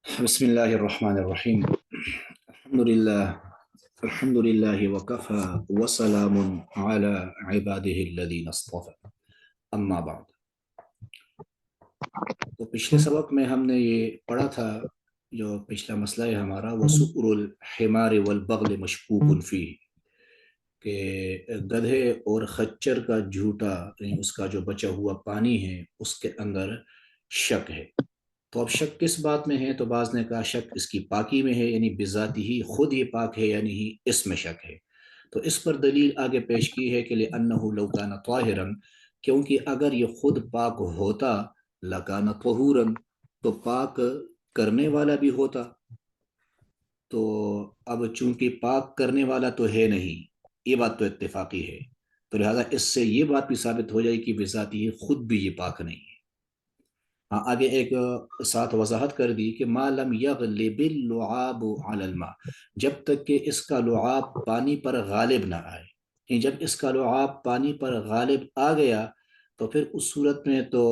بسم الله الرحمن الرحيم. الحمد لله. الحمد لله وكفى وسلام على عباده الذين اصطفى. اما بعد. تو پچھلے سبق میں ہم نے یہ پڑھا تھا، جو پچھلا مسئلہ ہے ہمارا، وہ سؤر الحمار والبغل مشکوک فیہ، کہ گدھے اور خچر کا جھوٹا، یعنی اس کا جو بچا ہوا پانی ہے اس کے اندر شک ہے۔ تو اب شک کس بات میں ہے؟ تو بعض نے کہا شک اس کی پاکی میں ہے، یعنی بذاتی ہی خود یہ پاک ہے یا نہیں، اس میں شک ہے۔ تو اس پر دلیل آگے پیش کی ہے کہ لِأَنَّهُ لَوْ كَانَ طَاهِرًا، کیونکہ اگر یہ خود پاک ہوتا، لَكَانَ طَهُورًا، تو پاک کرنے والا بھی ہوتا۔ تو اب چونکہ پاک کرنے والا تو ہے نہیں، یہ بات تو اتفاقی ہے، تو لہذا اس سے یہ بات بھی ثابت ہو جائے کہ بذاتی ہی خود بھی یہ پاک نہیں ہے۔ ہاں، آگے ایک ساتھ وضاحت کر دی کہ ما لم یغلب اللعاب علی الماء، جب تک کہ اس کا لعاب پانی پر غالب نہ آئے، یعنی جب اس کا لعاب پانی پر غالب آ گیا تو پھر اس صورت میں تو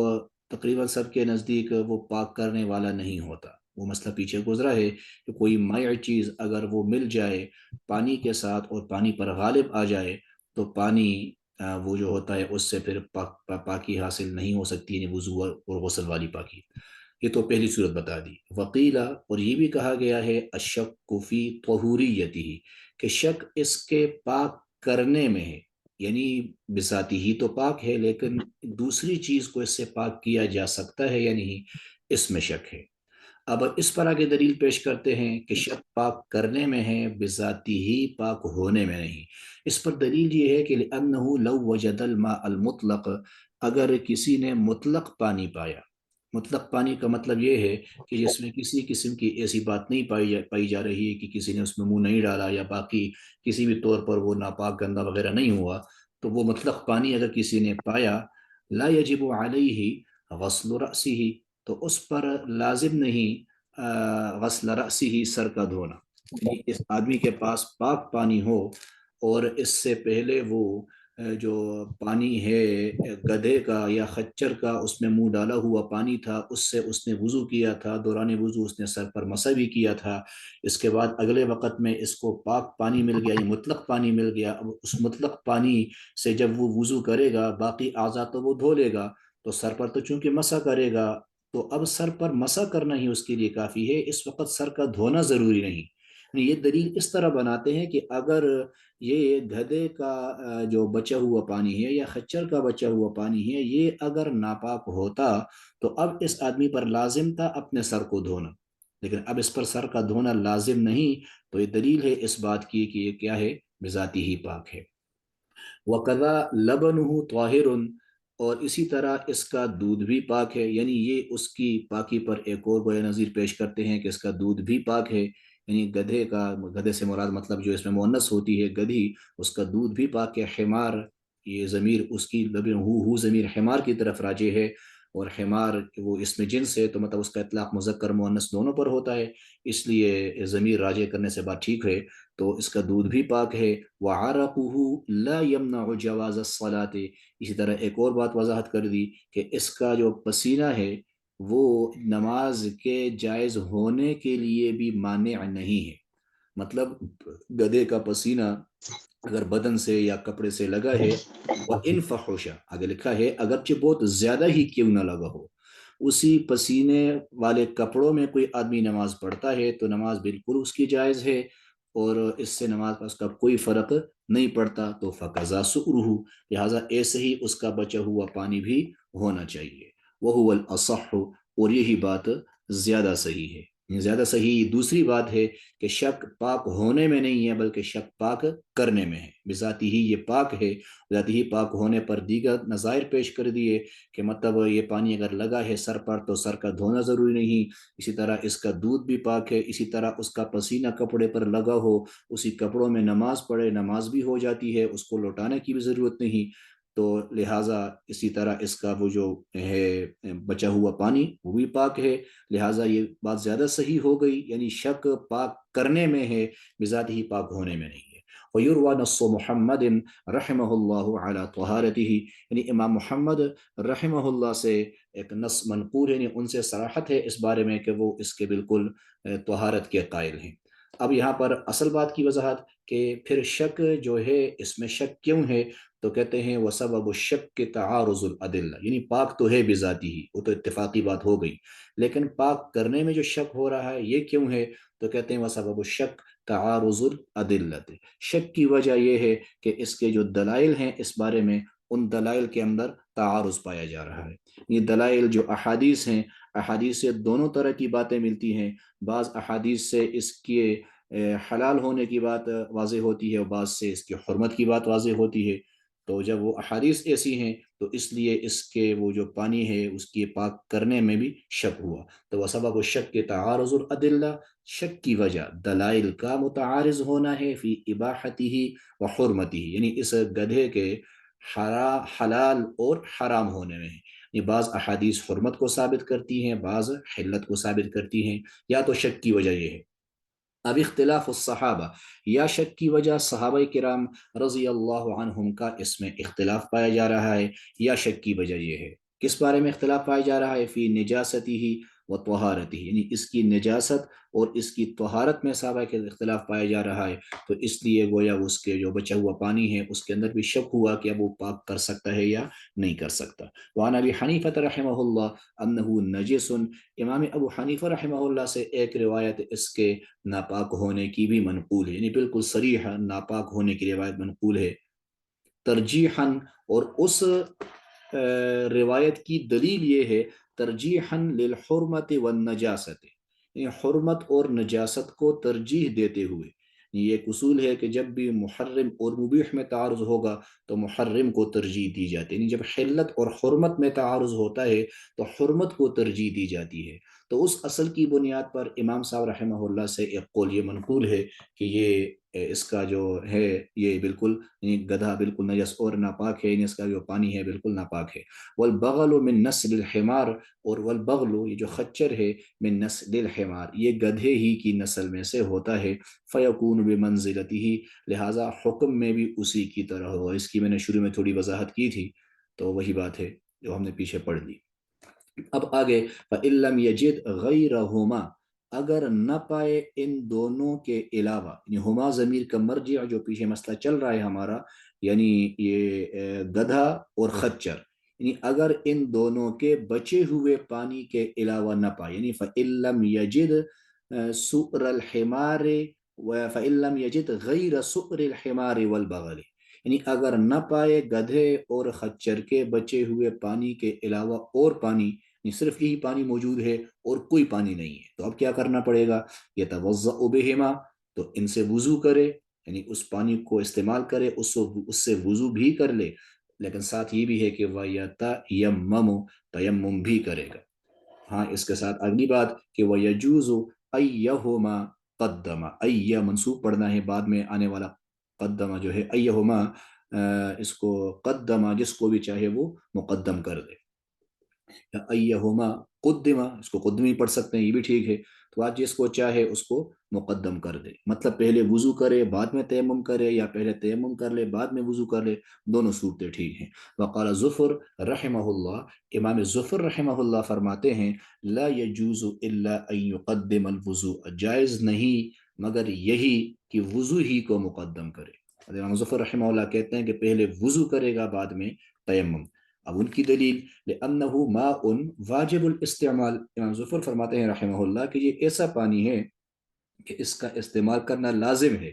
تقریباً سب کے نزدیک وہ پاک کرنے والا نہیں ہوتا۔ وہ مسئلہ پیچھے گزرا ہے کہ کوئی مائع چیز اگر وہ مل جائے پانی کے ساتھ اور پانی پر غالب آ جائے تو پانی وہ جو ہوتا ہے اس سے پھر پاکی حاصل نہیں ہو سکتی، یعنی وضو اور غسل والی پاکی۔ یہ تو پہلی صورت بتا دی۔ وقیلا، اور یہ بھی کہا گیا ہے، الشک فی طہوریتہ، کہ شک اس کے پاک کرنے میں ہے، یعنی بذاتی ہی تو پاک ہے لیکن دوسری چیز کو اس سے پاک کیا جا سکتا ہے یا نہیں، اس میں شک ہے۔ اب اس پر آگے دلیل پیش کرتے ہیں کہ شک پاک کرنے میں ہے، بذاتی ہی پاک ہونے میں نہیں۔ اس پر دلیل یہ ہے کہ لِأَنَّهُ لَوْ وَجَدَ الْمَاءَ الْمُطْلَقَ، اگر کسی نے مطلق پانی پایا، مطلق پانی کا مطلب یہ ہے کہ جس میں کسی قسم کی ایسی بات نہیں پائی جا رہی ہے کہ کسی نے اس میں منہ نہیں ڈالا یا باقی کسی بھی طور پر وہ ناپاک گندا وغیرہ نہیں ہوا، تو وہ مطلق پانی اگر کسی نے پایا، لا یجب علیہ غسل رأسہ، تو اس پر لازم نہیں غسل رأسہ، سر کا دھونا، یعنی اس آدمی کے پاس پاک پانی ہو اور اس سے پہلے وہ جو پانی ہے گدھے کا یا خچر کا، اس میں منہ ڈالا ہوا پانی تھا، اس سے اس نے وضو کیا تھا، دوران وضو اس نے سر پر مسح بھی کیا تھا، اس کے بعد اگلے وقت میں اس کو پاک پانی مل گیا، یہ مطلق پانی مل گیا۔ اب اس مطلق پانی سے جب وہ وضو کرے گا، باقی اعضاء تو وہ دھو لے گا، تو سر پر تو چونکہ مسح کرے گا، تو اب سر پر مسح کرنا ہی اس کے لیے کافی ہے، اس وقت سر کا دھونا ضروری نہیں۔ یہ دلیل اس طرح بناتے ہیں کہ اگر یہ گدھے کا جو بچا ہوا پانی ہے یا خچر کا بچا ہوا پانی ہے، یہ اگر ناپاک ہوتا تو اب اس آدمی پر لازم تھا اپنے سر کو دھونا، لیکن اب اس پر سر کا دھونا لازم نہیں، تو یہ دلیل ہے اس بات کی کہ یہ کیا ہے، بذاتی ہی پاک ہے۔ وَقَذَا لَبَنُهُ طَاهِرٌ، اور اسی طرح اس کا دودھ بھی پاک ہے، یعنی یہ اس کی پاکی پر ایک اور گویا نظیر پیش کرتے ہیں کہ اس کا دودھ بھی پاک ہے، یعنی گدھے سے مراد مطلب جو اس میں مؤنث ہوتی ہے گدھی، اس کا دودھ بھی پاک ہے۔ حمار، یہ ضمیر اس کی ہو ضمیر حمار کی طرف راجع ہے، اور حمار وہ اس میں جنس ہے، تو مطلب اس کا اطلاق مذکر مؤنث دونوں پر ہوتا ہے، اس لیے ضمیر راجع کرنے سے بات ٹھیک ہے۔ تو اس کا دودھ بھی پاک ہے۔ وَعَرَقُهُ لَا يَمْنَعُ جَوَازَ الصَّلَاةِ، اسی طرح ایک اور بات وضاحت کر دی کہ اس کا جو پسینہ ہے وہ نماز کے جائز ہونے کے لیے بھی مانع نہیں ہے۔ مطلب گدھے کا پسینہ اگر بدن سے یا کپڑے سے لگا ہے، وَإِنْ فَحُشَ، آگے لکھا ہے اگرچہ بہت زیادہ ہی کیوں نہ لگا ہو، اسی پسینے والے کپڑوں میں کوئی آدمی نماز پڑھتا ہے تو نماز بالکل اس کی جائز ہے، اور اس سے نماز کا اس کا کوئی فرق نہیں پڑتا، تو فَقَضَى سُؤْرُهُ، لہٰذا ایسے ہی اس کا بچا ہوا پانی بھی ہونا چاہیے۔ وَهُوَ الْأَصَحُّ، اور یہی بات زیادہ صحیح ہے۔ زیادہ صحیح دوسری بات ہے کہ شک پاک ہونے میں نہیں ہے بلکہ شک پاک کرنے میں ہے، بذاتی ہی یہ پاک ہے۔ ذاتی ہی پاک ہونے پر دیگر نظائر پیش کر دیے کہ مطلب یہ پانی اگر لگا ہے سر پر تو سر کا دھونا ضروری نہیں، اسی طرح اس کا دودھ بھی پاک ہے، اسی طرح اس کا پسینہ کپڑے پر لگا ہو، اسی کپڑوں میں نماز پڑھے، نماز بھی ہو جاتی ہے، اس کو لوٹانے کی بھی ضرورت نہیں، تو لہٰذا اسی طرح اس کا وہ جو ہے بچا ہوا پانی وہ بھی پاک ہے، لہٰذا یہ بات زیادہ صحیح ہو گئی، یعنی شک پاک کرنے میں ہے، بذات ہی پاک ہونے میں نہیں ہے۔ ویروى نص محمد رحمہ اللہ علی طہارتہ، یعنی امام محمد رحمہ اللہ سے ایک نص منقول ہے، یعنی ان سے صراحت ہے اس بارے میں کہ وہ اس کے بالکل طہارت کے قائل ہیں۔ اب یہاں پر اصل بات کی وضاحت کہ پھر شک جو ہے اس میں شک کیوں ہے، تو کہتے ہیں وہ سبب الشک کے تعارض الادلہ، یعنی پاک تو ہے بذاتی ہی، وہ تو اتفاقی بات ہو گئی، لیکن پاک کرنے میں جو شک ہو رہا ہے یہ کیوں ہے، تو کہتے ہیں وہ سبب الشک تعارض الادلہ، شک کی وجہ یہ ہے کہ اس کے جو دلائل ہیں اس بارے میں، ان دلائل کے اندر تعارض پایا جا رہا ہے۔ یہ دلائل جو احادیث ہیں، احادیث سے دونوں طرح کی باتیں ملتی ہیں، بعض احادیث سے اس کے حلال ہونے کی بات واضح ہوتی ہے اور بعض سے اس کی حرمت کی بات واضح ہوتی ہے۔ تو جب وہ احادیث ایسی ہیں تو اس لیے اس کے وہ جو پانی ہے اس کی پاک کرنے میں بھی شک ہوا، تو وہ سبب الشک کے تعارض الادلہ، شک کی وجہ دلائل کا متعارض ہونا ہے فی اباحتہ و حرمتہ، یعنی اس گدھے کے حلال اور حرام ہونے میں ہے، یہ بعض احادیث حرمت کو ثابت کرتی ہیں، بعض حلت کو ثابت کرتی ہیں، یا تو شک کی وجہ یہ ہے۔ اب اختلاف الصحابہ، یا شک کی وجہ صحابہ کرام رضی اللہ عنہم کا اس میں اختلاف پایا جا رہا ہے، یا شک کی وجہ یہ ہے کس بارے میں اختلاف پایا جا رہا ہے، فی نجاستی ہی و طہارتی، یعنی اس کی نجاست اور اس کی طہارت میں صحابہ کے اختلاف پایا جا رہا ہے، تو اس لیے گویا اس کے جو بچا ہوا پانی ہے اس کے اندر بھی شک ہوا کہ اب وہ پاک کر سکتا ہے یا نہیں کر سکتا۔ وعن ابی حنیفہ رحمہ اللہ انہ نجس، امام ابو حنیفہ رحمہ اللہ سے ایک روایت اس کے ناپاک ہونے کی بھی منقول ہے، یعنی بالکل صریح ناپاک ہونے کی روایت منقول ہے، ترجیحاً، اور اس روایت کی دلیل یہ ہے ترجیحاً للحرمت والنجاست، یعنی حرمت اور نجاست کو ترجیح دیتے ہوئے، یہ ایک اصول ہے کہ جب بھی محرم اور مبیح میں تعارض ہوگا تو محرم کو ترجیح دی جاتی ہے، یعنی جب حلت اور حرمت میں تعارض ہوتا ہے تو حرمت کو ترجیح دی جاتی ہے۔ تو اس اصل کی بنیاد پر امام صاحب رحمہ اللہ سے ایک قول یہ منقول ہے کہ یہ اس کا جو ہے یہ بالکل گدھا بالکل نجس اور ناپاک ہے، یعنی اس کا جو پانی ہے بالکل ناپاک ہے۔ والبغل من نسل الحمار، اور والبغل یہ جو خچر ہے من نسل الحمار یہ گدھے ہی کی نسل میں سے ہوتا ہے، فیکون بمنزلتہ، لہٰذا حکم میں بھی اسی کی طرح ہو، اس کی میں نے شروع میں تھوڑی وضاحت کی تھی، تو وہی بات ہے جو ہم نے پیچھے پڑھ لی۔ اب آگے فَإِن لَمْ يَجِدْ غَيْرَهُمَا، اگر نہ پائے ان دونوں کے علاوہ، یعنی ہما ضمیر کا مرجع جو پیچھے مسئلہ چل رہا ہے ہمارا، یعنی یہ گدھا اور خچر، یعنی اگر ان دونوں کے بچے ہوئے پانی کے علاوہ نہ پائے، یعنی فَإِن لَمْ يَجِدْ سُؤْرَ الْحِمَارِ فَإِن لَمْ يَجِدْ غَيْرَ سُؤْرِ الْحِمَارِ وَالْبَغَلِ، یعنی اگر نہ پائے گدھے اور خچر کے بچے ہوئے پانی کے علاوہ اور پانی، صرف یہی پانی موجود ہے اور کوئی پانی نہیں ہے، تو اب کیا کرنا پڑے گا، یتوضأ بہما، تو ان سے وضو کرے، یعنی اس پانی کو استعمال کرے، اس سے وضو بھی کر لے، لیکن ساتھ یہ بھی ہے کہ وَيَتَيَمَّمُ، تیمم بھی کرے گا۔ ہاں اس کے ساتھ اگلی بات کہ وَيَجُوزُ أَيَّهُمَا قَدَّمَ، أَيَّ منصوب پڑھنا ہے، بعد میں آنے والا قدمہ جو ہے أَيَّهُمَا، اس کو قدمہ جس کو بھی چاہے وہ مقدم کر دے، ایہما قدمہ، اس کو قدمی پڑھ سکتے ہیں، یہ بھی ٹھیک ہے، تو آج جس کو چاہے اس کو مقدم کر دے، مطلب پہلے وضو کرے بعد میں تیمم کرے، یا پہلے تیمم کر لے بعد میں وضو کر لے، دونوں صورتیں ٹھیک ہیں۔ وقال ظفر رحمہ اللہ، امام ظفر رحمہ اللہ فرماتے ہیں لا يجوز الا ان يقدم الوضوء، جائز نہیں مگر یہی کہ وضو ہی کو مقدم کرے۔ امام ظفر رحمہ اللہ کہتے ہیں کہ پہلے وضو کرے گا بعد میں تیمم۔ اب ان کی دلیل لأنه ماء واجب الاستعمال، امام ظفر فرماتے ہیں رحمہ اللہ کہ یہ ایسا پانی ہے کہ اس کا استعمال کرنا لازم ہے،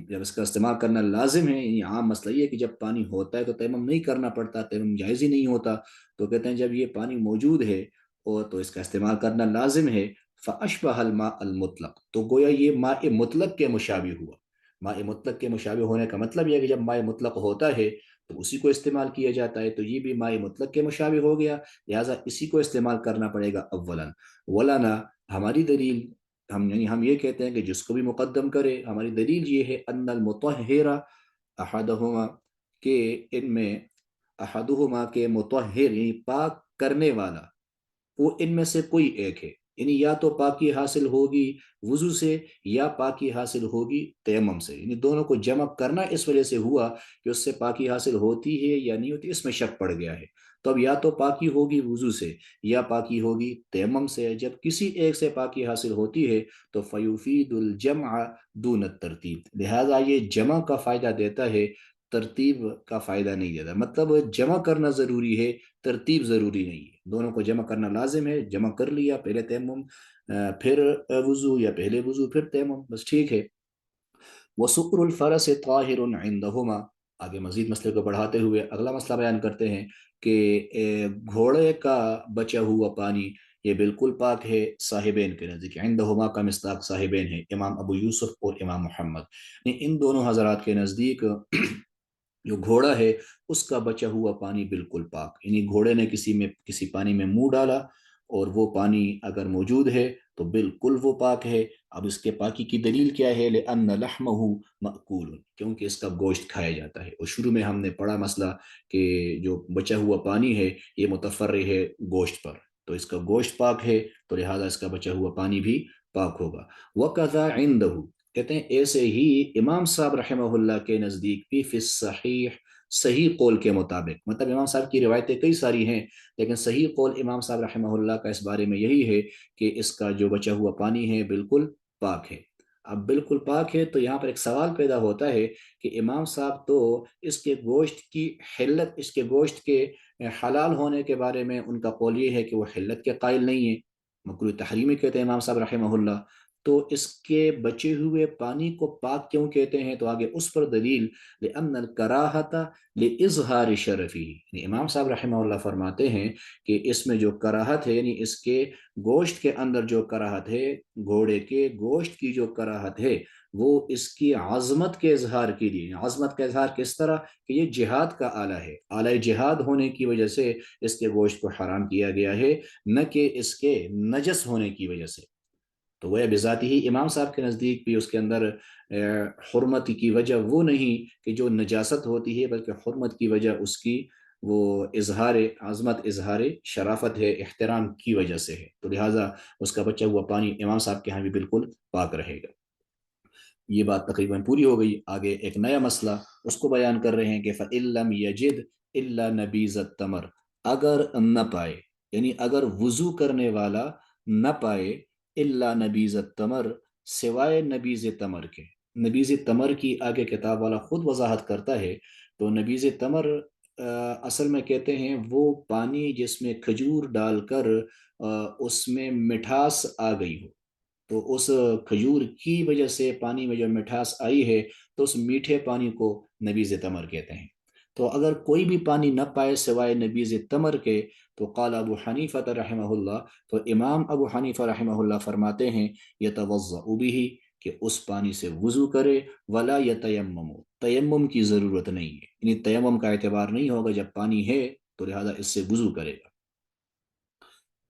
جب اس کا استعمال کرنا لازم ہے، یعنی عام مسئلہ یہ ہے کہ جب پانی ہوتا ہے تو تیمم نہیں کرنا پڑتا، تیمم جائز ہی نہیں ہوتا، تو کہتے ہیں جب یہ پانی موجود ہے اور تو اس کا استعمال کرنا لازم ہے، فأشبہ الماء المطلق، تو گویا یہ ماء مطلق کے مشابہ ہوا۔ ماء مطلق کے مشابہ ہونے کا مطلب یہ ہے کہ جب ماء مطلق ہوتا ہے تو اسی کو استعمال کیا جاتا ہے، تو یہ بھی ماء مطلق کے مشابہ ہو گیا، لہٰذا اسی کو استعمال کرنا پڑے گا اولاً۔ ولانا، ہماری دلیل، ہم یہ کہتے ہیں کہ جس کو بھی مقدم کرے، ہماری دلیل یہ ہے ان المطہر احدہما، کہ ان میں احدہما کے مطہر یعنی پاک کرنے والا، وہ ان میں سے کوئی ایک ہے، یعنی یا تو پاکی حاصل ہوگی وضو سے یا پاکی حاصل ہوگی تیمم سے، یعنی دونوں کو جمع کرنا اس وجہ سے ہوا کہ اس سے پاکی حاصل ہوتی ہے یا نہیں ہوتی، اس میں شک پڑ گیا ہے۔ تو اب یا تو پاکی ہوگی وضو سے یا پاکی ہوگی تیمم سے، جب کسی ایک سے پاکی حاصل ہوتی ہے تو فیفید الجمع دون الترتیب، لہذا یہ جمع کا فائدہ دیتا ہے، ترتیب کا فائدہ نہیں دیتا، مطلب جمع کرنا ضروری ہے، ترتیب ضروری نہیں ہے، دونوں کو جمع کرنا لازم ہے، جمع کر لیا، پہلے تیمم پھر وضو، یا پہلے وضو پھر تیمم، بس ٹھیک ہے۔ وسکر الفرس طاہر عندہما، آگے مزید مسئلے کو بڑھاتے ہوئے اگلا مسئلہ بیان کرتے ہیں کہ گھوڑے کا بچا ہوا پانی یہ بالکل پاک ہے صاحبین کے نزدیک، عندہما کا مصداق صاحبین ہے، امام ابو یوسف اور امام محمد، ان دونوں حضرات کے نزدیک جو گھوڑا ہے اس کا بچا ہوا پانی بالکل پاک، یعنی گھوڑے نے کسی پانی میں منہ ڈالا اور وہ پانی اگر موجود ہے تو بالکل وہ پاک ہے۔ اب اس کے پاکی کی دلیل کیا ہے؟ لأن لحمہ مأکول، کیونکہ اس کا گوشت کھایا جاتا ہے، اور شروع میں ہم نے پڑھا مسئلہ کہ جو بچا ہوا پانی ہے یہ متفرع ہے گوشت پر، تو اس کا گوشت پاک ہے تو لہذا اس کا بچا ہوا پانی بھی پاک ہوگا۔ وَقَذَا عِندَهُ، کہتے ہیں ایسے ہی امام صاحب رحمہ اللہ کے نزدیک بھی فی الصحیح، صحیح قول کے مطابق، مطلب امام صاحب کی روایتیں کئی ساری ہیں لیکن صحیح قول امام صاحب رحمہ اللہ کا اس بارے میں یہی ہے کہ اس کا جو بچا ہوا پانی ہے بالکل پاک ہے۔ اب بالکل پاک ہے تو یہاں پر ایک سوال پیدا ہوتا ہے کہ امام صاحب تو اس کے گوشت کی حلت، اس کے گوشت کے حلال ہونے کے بارے میں ان کا قول یہ ہے کہ وہ حلت کے قائل نہیں ہے، مکروہ تحریمی کہتے ہیں امام صاحب رحمہ اللہ، تو اس کے بچے ہوئے پانی کو پاک کیوں کہتے ہیں؟ تو آگے اس پر دلیل لأن الکراہۃ لإظہار شرفی، یعنی امام صاحب رحمہ اللہ فرماتے ہیں کہ اس میں جو کراہت ہے، یعنی اس کے گوشت کے اندر جو کراہت ہے، گھوڑے کے گوشت کی جو کراہت ہے وہ اس کی عظمت کے اظہار کے لیے، عظمت کا اظہار کس طرح کہ یہ جہاد کا آلہ ہے، آلہ جہاد ہونے کی وجہ سے اس کے گوشت کو حرام کیا گیا ہے، نہ کہ اس کے نجس ہونے کی وجہ سے۔ تو وہ بذاتی ہی امام صاحب کے نزدیک بھی اس کے اندر حرمت کی وجہ وہ نہیں کہ جو نجاست ہوتی ہے، بلکہ حرمت کی وجہ اس کی وہ اظہار عظمت، اظہار شرافت ہے، احترام کی وجہ سے ہے، تو لہٰذا اس کا بچا ہوا پانی امام صاحب کے ہاں بھی بالکل پاک رہے گا۔ یہ بات تقریباً پوری ہو گئی، آگے ایک نیا مسئلہ اس کو بیان کر رہے ہیں کہ فَإِن لَمْ يَجِدْ إِلَّا نَبِيزَ التَّمْرِ، اگر نہ پائے، یعنی اگر وضو کرنے والا نہ پائے، إِلَّا نَبِيزَ التَّمْرِ، سوائے نبیز تمر کے، نبیز تمر کی آگے کتاب والا خود وضاحت کرتا ہے، تو نبیز تمر اصل میں کہتے ہیں وہ پانی جس میں کھجور ڈال کر اس میں مٹھاس آ گئی ہو، تو اس کھجور کی وجہ سے پانی میں جو مٹھاس آئی ہے تو اس میٹھے پانی کو نبیز تمر کہتے ہیں۔ تو اگر کوئی بھی پانی نہ پائے سوائے نبیز تمر کے تو قال ابو حنیفہ رحمہ اللہ، تو امام ابو حنیفہ رحمہ اللہ فرماتے ہیں یتوضأ بہ، کہ اس پانی سے وضو کرے، ولا یتیمم، تیمم کی ضرورت نہیں ہے، یعنی تیمم کا اعتبار نہیں ہوگا، جب پانی ہے تو لہذا اس سے وضو کرے گا۔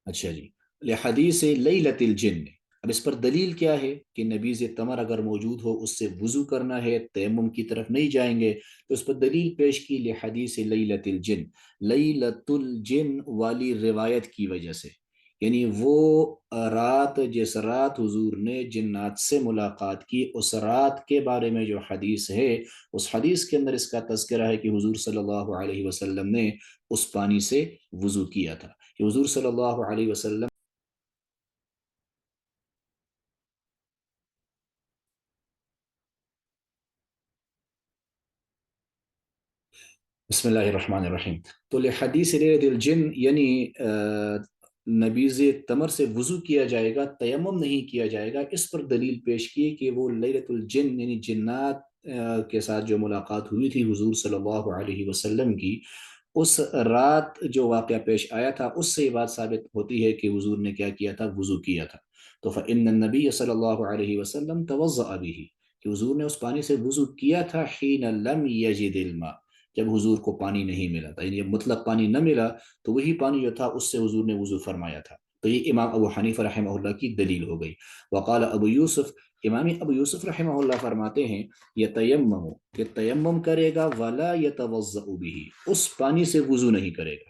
اچھا جی، لحدیث لیلۃ الجن، اب اس پر دلیل کیا ہے کہ نبیذ تمر اگر موجود ہو اس سے وضو کرنا ہے، تیمم کی طرف نہیں جائیں گے، تو اس پر دلیل پیش کی لحدیث لیلۃ الجن، لیلۃ الجن والی روایت کی وجہ سے، یعنی وہ رات، جس رات حضور نے جنات سے ملاقات کی، اس رات کے بارے میں جو حدیث ہے، اس حدیث کے اندر اس کا تذکرہ ہے کہ حضور صلی اللہ علیہ وسلم نے اس پانی سے وضو کیا تھا، کہ حضور صلی اللہ علیہ وسلم بسم اللہ الرحمن الرحیم، تو لحدیث لیلۃ الجن یعنی نبیذ تمر سے وضو کیا جائے گا، تیمم نہیں کیا جائے گا، اس پر دلیل پیش کی کہ وہ لیلۃ الجن یعنی جنات کے ساتھ جو ملاقات ہوئی تھی حضور صلی اللہ علیہ وسلم کی، اس رات جو واقعہ پیش آیا تھا اس سے یہ بات ثابت ہوتی ہے کہ حضور نے کیا کیا تھا، وضو کیا تھا۔ تو فإن النبی صلی اللہ علیہ وسلم توضأ به، کہ حضور نے اس پانی سے وضو کیا تھا، حین لم یجد الماء، جب حضور کو پانی نہیں ملا تھا، یعنی مطلق پانی نہ ملا تو وہی پانی جو تھا اس سے حضور نے وضو فرمایا تھا، تو یہ امام ابو حنیفہ رحمہ اللہ کی دلیل ہو گئی۔ وقال ابو یوسف، امام ابو یوسف رحمہ اللہ فرماتے ہیں یتیمم، کہ تیمم کرے گا، ولا یتوضأ به، اس پانی سے وضو نہیں کرے گا،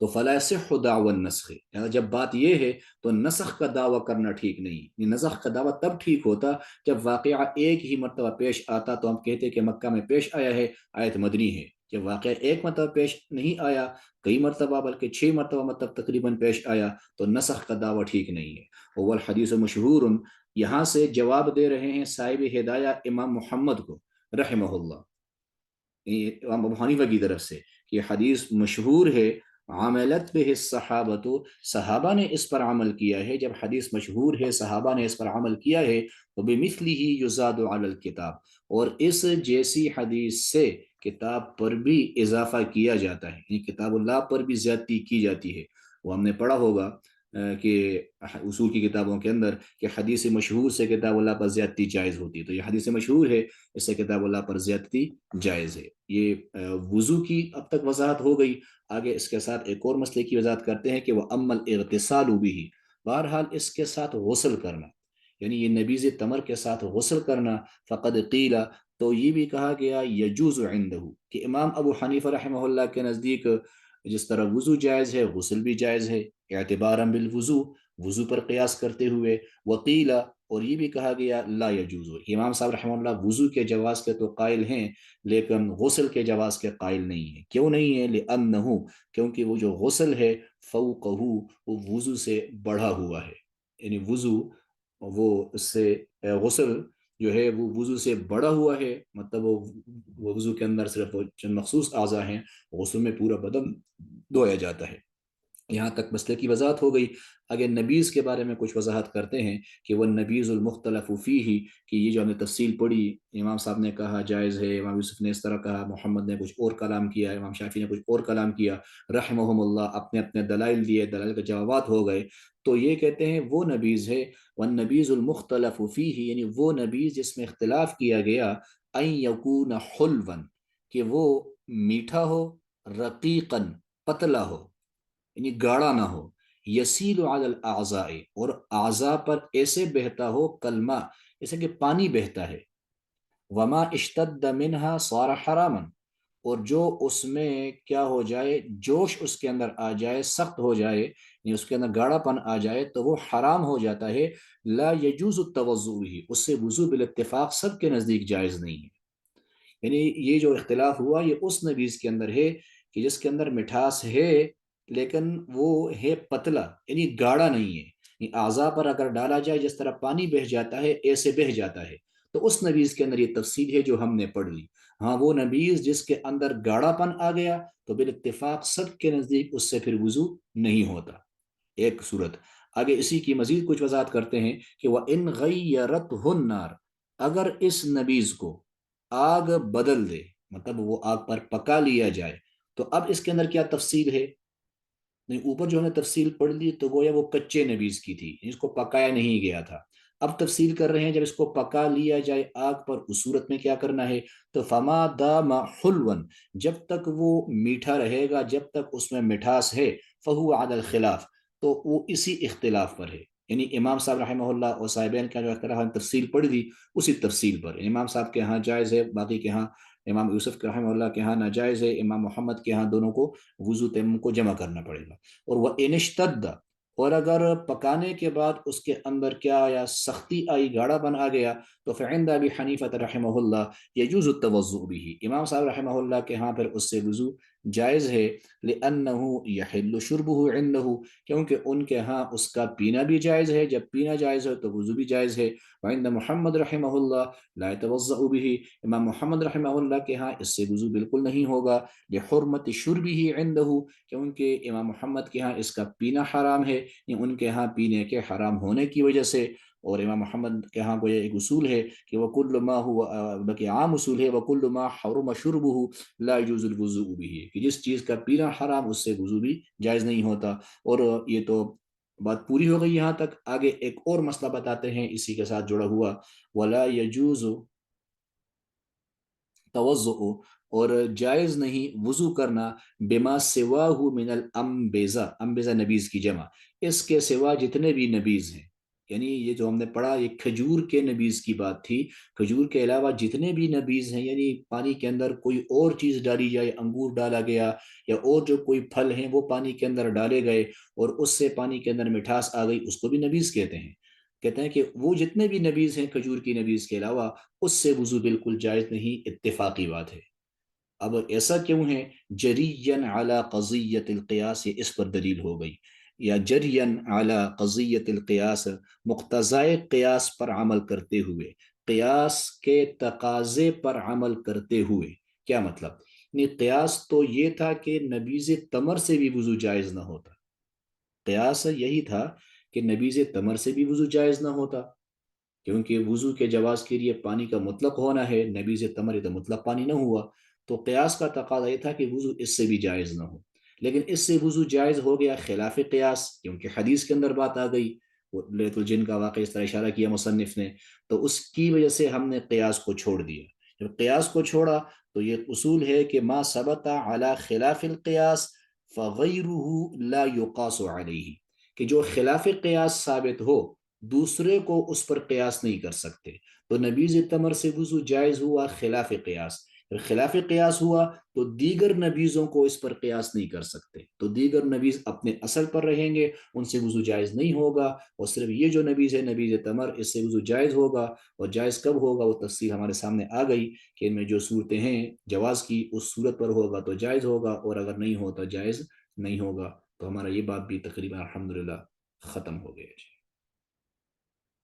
تو فلا يصح دعوى النسخ، یعنی جب بات یہ ہے تو نسخ کا دعویٰ کرنا ٹھیک نہیں، نسخ کا دعویٰ تب ٹھیک ہوتا جب واقعہ ایک ہی مرتبہ پیش آتا تو ہم کہتے کہ مکہ میں پیش آیا ہے، آیت مدنی ہے۔ جب واقعہ ایک مرتبہ پیش نہیں آیا، کئی مرتبہ بلکہ 6 مرتبہ مطلب تقریباً پیش آیا، تو نسخ کا دعویٰ ٹھیک نہیں ہے۔ وہ الحدیث مشہور، یہاں سے جواب دے رہے ہیں صاحب ہدایہ امام محمد کو رحمہ اللہ، امام ابو حنیفہ کی طرف سے، کہ حدیث مشہور ہے، عملت بہ الصحابۃ، صحابہ نے اس پر عمل کیا ہے۔ جب حدیث مشہور ہے، صحابہ نے اس پر عمل کیا ہے، تو بمثلہ یزاد علی الکتاب، اور اس جیسی حدیث سے کتاب پر بھی اضافہ کیا جاتا ہے، یعنی کتاب اللہ پر بھی زیادتی کی جاتی ہے۔ وہ ہم نے پڑھا ہوگا کہ اصول کی کتابوں کے اندر کہ حدیث مشہور سے کتاب اللہ پر زیادتی جائز ہوتی ہے، تو یہ حدیث مشہور ہے، اس سے کتاب اللہ پر زیادتی جائز ہے۔ یہ وضو کی اب تک وضاحت ہو گئی۔ آگے اس کے ساتھ ایک اور مسئلے کی وضاحت کرتے ہیں کہ وہ عمل اغتسال بھی، بہرحال اس کے ساتھ غسل کرنا، یعنی یہ نبیذ تمر کے ساتھ غسل کرنا، فقد قیلا، تو یہ بھی کہا گیا یجوز عنده، کہ امام ابو حنیفہ رحمہ اللہ کے نزدیک جس طرح وضو جائز ہے، غسل بھی جائز ہے، اعتبارا بالوضو، وضو پر قیاس کرتے ہوئے۔ وقیلا، اور یہ بھی کہا گیا لا یجوز، امام صاحب رحمہ اللہ وضو کے جواز کے تو قائل ہیں لیکن غسل کے جواز کے قائل نہیں ہیں۔ کیوں نہیں ہے؟ لأنہ، کیونکہ وہ جو غسل ہے فوقہ، وہ وضو سے بڑھا ہوا ہے، یعنی وضو وہ اس سے غسل جو ہے وہ وضو سے بڑا ہوا ہے، مطلب وہ وضو کے اندر صرف چند مخصوص اعضاء ہیں، غسل میں پورا بدن دھویا جاتا ہے۔ یہاں تک مسئلے کی وضاحت ہو گئی۔ آگے نبیذ کے بارے میں کچھ وضاحت کرتے ہیں کہ وہ نبیذ المختلف فیہ، کہ یہ جو ہم نے تفصیل پڑھی، امام صاحب نے کہا جائز ہے، امام یوسف نے اس طرح کہا، محمد نے کچھ اور کلام کیا، امام شافعی نے کچھ اور کلام کیا، رحمہم اللہ اپنے اپنے دلائل دیے، دلائل کے جوابات ہو گئے، تو یہ کہتے ہیں وہ نبیذ ہے والنبیذ المختلف فیہ، یعنی وہ نبیذ جس میں اختلاف کیا گیا، ان یکون حلوا، کہ وہ میٹھا ہو، رقیقا، پتلا ہو، یعنی گاڑا نہ ہو، یسیل علی الاعضاء، اور اعضاء پر ایسے بہتا ہو کلمہ، جیسے کہ پانی بہتا ہے، وما اشتد منہا صار حراما، اور جو اس میں کیا ہو جائے، جوش اس کے اندر آ جائے، سخت ہو جائے، یعنی اس کے اندر گاڑا پن آ جائے، تو وہ حرام ہو جاتا ہے۔ لا یجوز التوضؤ به، اس سے وضو بالاتفاق سب کے نزدیک جائز نہیں ہے۔ یعنی یہ جو اختلاف ہوا یہ اس نبیذ کے اندر ہے کہ جس کے اندر مٹھاس ہے لیکن وہ ہے پتلا، یعنی گاڑا نہیں ہے، یعنی اعضاء پر اگر ڈالا جائے جس طرح پانی بہہ جاتا ہے ایسے بہہ جاتا ہے، تو اس نبیذ کے اندر یہ تفصیل ہے جو ہم نے پڑھ لی۔ ہاں وہ نبیذ جس کے اندر گاڑا پن آ گیا تو بالاتفاق سب کے نزدیک اس سے پھر وضو نہیں ہوتا، ایک صورت۔ آگے اسی کی مزید کچھ وضاحت کرتے ہیں کہ وَإِنْ غَيَّرَتْهُ النَّارُ، اگر اس نبیذ کو آگ بدل دے، مطلب وہ آگ پر پکا لیا جائے، تو اب اس کے اندر کیا تفصیل ہے؟ نہیں، اوپر جو ہم نے تفصیل پڑھ لی تو گویا وہ کچے نبیذ کی تھی، اس کو پکایا نہیں گیا تھا۔ اب تفصیل کر رہے ہیں جب اس کو پکا لیا جائے آگ پر، اس صورت میں کیا کرنا ہے؟ تو فما دام حلوا، جب تک وہ میٹھا رہے گا، جب تک اس میں مٹھاس ہے، فہو علی الخلاف، تو وہ اسی اختلاف پر ہے، یعنی امام صاحب رحمہ اللہ اور صاحبین کا جو اختلاف ہم تفصیل پڑھ دی اسی تفصیل پر، امام صاحب کے ہاں جائز ہے، باقی کے ہاں، امام یوسف رحمہ اللہ کے ہاں ناجائز ہے، امام محمد کے ہاں دونوں کو وضو تیمم کو جمع کرنا پڑے گا۔ اور وہ انشتد، اور اگر پکانے کے بعد اس کے اندر کیا آیا، سختی آئی، گاڑا بن آ گیا، تو فعند ابی حنیفہ رحمہ اللہ یجوز التوضؤ به، امام صاحب رحمہ اللہ کے ہاں پھر اس سے وضو جائز ہے، لأنه يحل شربه عنده، کیونکہ ان کے ہاں اس کا پینا بھی جائز ہے، جب پینا جائز ہے تو وضو بھی جائز ہے۔ وعند محمد رحمہ اللہ لا يتوضأ به، امام محمد رحمہ اللہ کے ہاں اس سے وضو بالکل نہیں ہوگا، لحرمت شربه عنده، کیونکہ امام محمد کے ہاں اس کا پینا حرام ہے، یعنی ان کے ہاں پینے کے حرام ہونے کی وجہ سے۔ اور امام محمد کے ہاں کو یہ ایک اصول ہے کہ وَكُلُّ مَا هُوَ، بلکہ عام اصول ہے، وَكُلُّ مَا حَرُمَ شُرْبُهُ لَا يَجُوزُ الْوُضُوءُ بِهِ، کہ جس چیز کا پینا حرام اس سے وضو بھی جائز نہیں ہوتا۔ اور یہ تو بات پوری ہو گئی یہاں تک۔ آگے ایک اور مسئلہ بتاتے ہیں اسی کے ساتھ جڑا ہوا، وَلَا يَجُوزُ توضؤ، اور جائز نہیں وضو کرنا، بما سواہ من الانبیزا، انبیزا نبیز کی جمع، اس کے سوا جتنے بھی نبیز ہیں، یعنی یہ جو ہم نے پڑھا یہ کھجور کے نبیذ کی بات تھی. کھجور کے علاوہ جتنے بھی نبیذ ہیں، یعنی پانی کے اندر کوئی اور چیز ڈالی جائے، انگور ڈالا گیا یا اور جو کوئی پھل ہیں وہ پانی کے اندر ڈالے گئے اور اس سے پانی کے اندر مٹھاس آ گئی، اس کو بھی نبیذ کہتے ہیں. کہتے ہیں کہ وہ جتنے بھی نبیذ ہیں کھجور کی نبیذ کے علاوہ، اس سے وضو بالکل جائز نہیں، اتفاقی بات ہے. اب ایسا کیوں ہے؟ جرین علی قضیت القیاس، یہ اس پر دلیل ہو گئی. یا جرین علی قضیت القیاس، مقتضائے قیاس پر عمل کرتے ہوئے، قیاس کے تقاضے پر عمل کرتے ہوئے. کیا مطلب؟ یعنی قیاس تو یہ تھا کہ نبیذ تمر سے بھی وضو جائز نہ ہوتا. قیاس یہی تھا کہ نبیذ تمر سے بھی وضو جائز نہ ہوتا، کیونکہ وضو کے جواز کے لیے پانی کا مطلق ہونا ہے، نبیذ تمر تو مطلق پانی نہ ہوا. تو قیاس کا تقاضا یہ تھا کہ وضو اس سے بھی جائز نہ ہو. لیکن اس سے وضو جائز ہو گیا خلاف قیاس، کیونکہ حدیث کے اندر بات آ گئی، وہ لیت الجن کا واقعہ اس طرح اشارہ کیا مصنف نے. تو اس کی وجہ سے ہم نے قیاس کو چھوڑ دیا. جب قیاس کو چھوڑا تو یہ اصول ہے کہ ما ثبت علی خلاف القیاس فغیرہ لا یقاس علیہ، کہ جو خلاف قیاس ثابت ہو دوسرے کو اس پر قیاس نہیں کر سکتے. تو نبیذ تمر سے وضو جائز ہوا خلاف قیاس. اگر خلاف قیاس ہوا تو دیگر نبیذوں کو اس پر قیاس نہیں کر سکتے، تو دیگر نبیذ اپنے اصل پر رہیں گے، ان سے وضو جائز نہیں ہوگا. اور صرف یہ جو نبیذ ہے نبیذ تمر، اس سے وضو جائز ہوگا. اور جائز کب ہوگا وہ تفصیل ہمارے سامنے آ گئی کہ ان میں جو صورتیں ہیں جواز کی، اس صورت پر ہوگا تو جائز ہوگا، اور اگر نہیں ہوتا جائز نہیں ہوگا. تو ہمارا یہ بات بھی تقریباً الحمدللہ ختم ہو گیا.